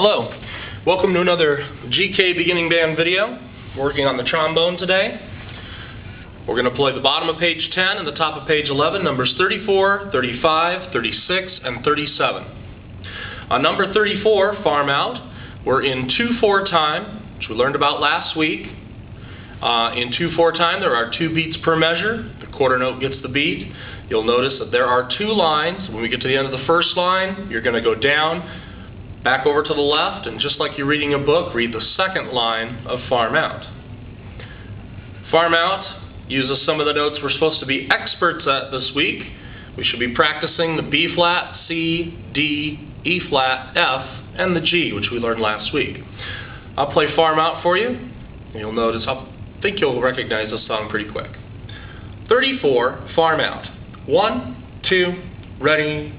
Hello, welcome to another GK beginning band video. Working on the trombone today. We're going to play the bottom of page 10 and the top of page 11, numbers 34, 35, 36, and 37. On number 34, farm out, we're in 2/4 time, which we learned about last week. In 2/4 time, there are 2 beats per measure. The quarter note gets the beat. You'll notice that there are 2 lines. When we get to the end of the first line, you're going to go down, back over to the left, and just like you're reading a book, read the second line of farm out. Farm out uses some of the notes we're supposed to be experts at this week. We should be practicing the B flat, C, D, E flat, F, and the G, which we learned last week. I'll play farm out for you. You'll notice, I think you'll recognize this song pretty quick. 34, farm out. 1, 2, ready.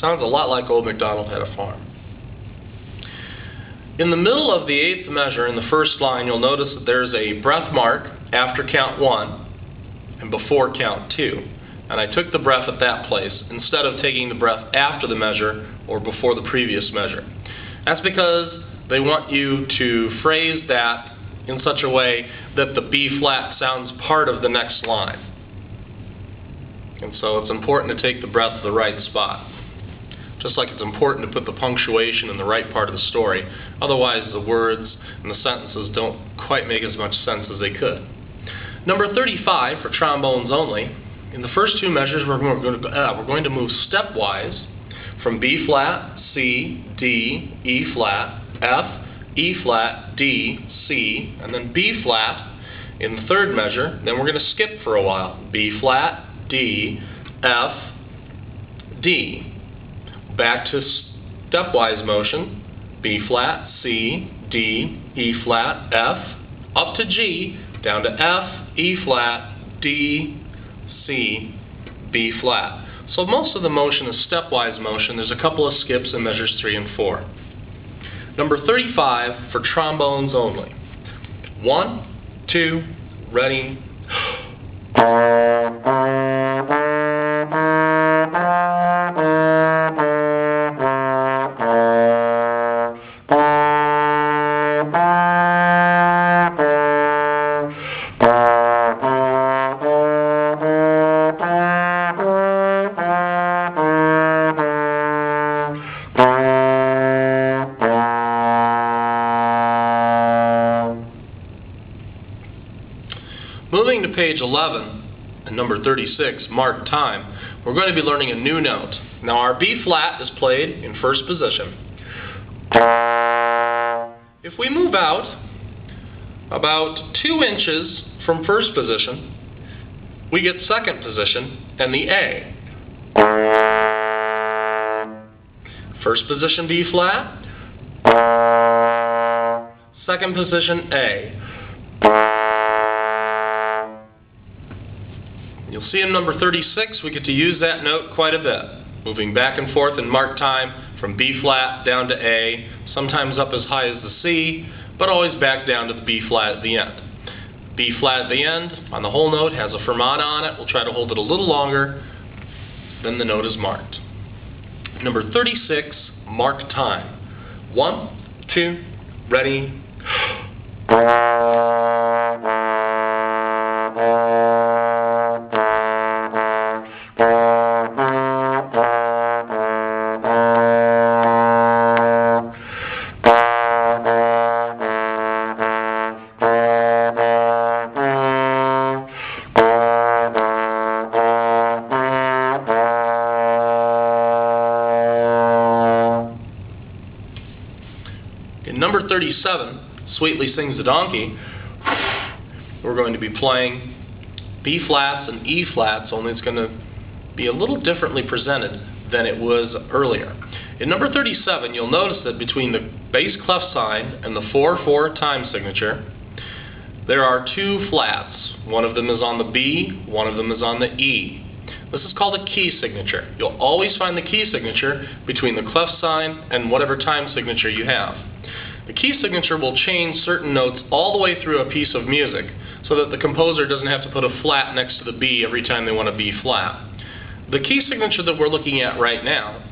Sounds a lot like Old MacDonald Had a Farm. In the middle of the 8th measure, in the first line, you'll notice that there's a breath mark after count 1 and before count 2. And I took the breath at that place instead of taking the breath after the measure or before the previous measure. That's because they want you to phrase that in such a way that the B flat sounds part of the next line. And so it's important to take the breath at the right spot. Just like it's important to put the punctuation in the right part of the story. Otherwise, the words and the sentences don't quite make as much sense as they could. Number 35 for trombones only. In the first 2 measures, we're going to move stepwise from B flat, C, D, E flat, F, E flat, D, C, and then B flat in the 3rd measure. Then we're going to skip for a while. B flat, D, F, D. Back to stepwise motion, B flat, C, D, E flat, F, up to G, down to F, E flat, D, C, B flat. So most of the motion is stepwise motion. There's a couple of skips in measures 3 and 4. Number 35 for trombones only. 1, 2, ready. Moving to page 11 and number 36, mark time, we're going to be learning a new note. Now our B flat is played in first position. If we move out about 2 inches from first position, we get second position and the A. First position B flat, second position A. You'll see in number 36 we get to use that note quite a bit, moving back and forth in mark time from B flat down to A, sometimes up as high as the C, but always back down to the B flat at the end. B flat at the end on the whole note has a fermata on it. We'll try to hold it a little longer than the note is marked. Number 36, mark time. 1, 2, ready. In number 37, Sweetly Sings the Donkey, we're going to be playing B flats and E flats, only it's going to be a little differently presented than it was earlier. In number 37, you'll notice that between the bass clef sign and the 4/4 time signature, there are two flats. One of them is on the B, one of them is on the E. This is called a key signature. You'll always find the key signature between the clef sign and whatever time signature you have. The key signature will change certain notes all the way through a piece of music so that the composer doesn't have to put a flat next to the B every time they want a B flat. The key signature that we're looking at right now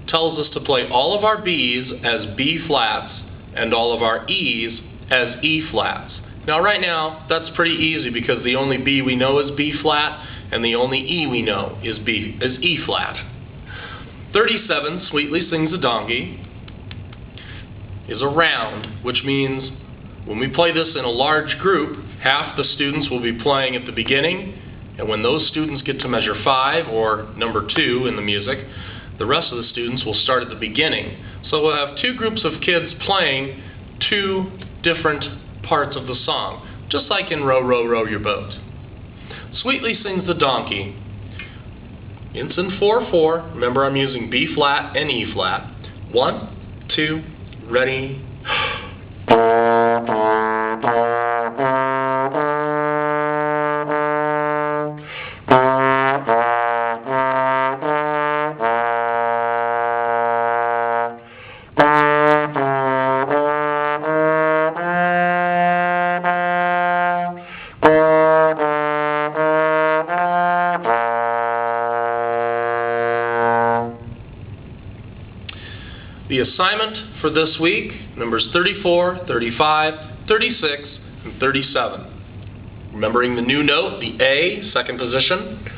tells us to play all of our Bs as B flats and all of our Es as E flats. Now right now that's pretty easy because the only B we know is B flat and the only E we know is E flat. 37, Sweetly Sings a Donkey, is a round, which means when we play this in a large group, half the students will be playing at the beginning, and when those students get to measure 5, or number 2 in the music, the rest of the students will start at the beginning. So we'll have two groups of kids playing two different parts of the song, just like in Row, Row, Row Your Boat. Sweetly Sings the Donkey. It's in 4/4. Remember, I'm using B flat and E flat. 1, 2, ready. The assignment for this week, numbers 34, 35, 36, and 37. Remembering the new note, the A, second position.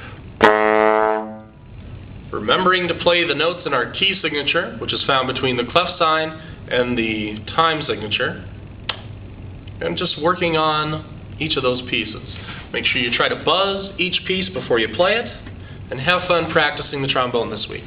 Remembering to play the notes in our key signature, which is found between the clef sign and the time signature. And just working on each of those pieces. Make sure you try to buzz each piece before you play it, and have fun practicing the trombone this week.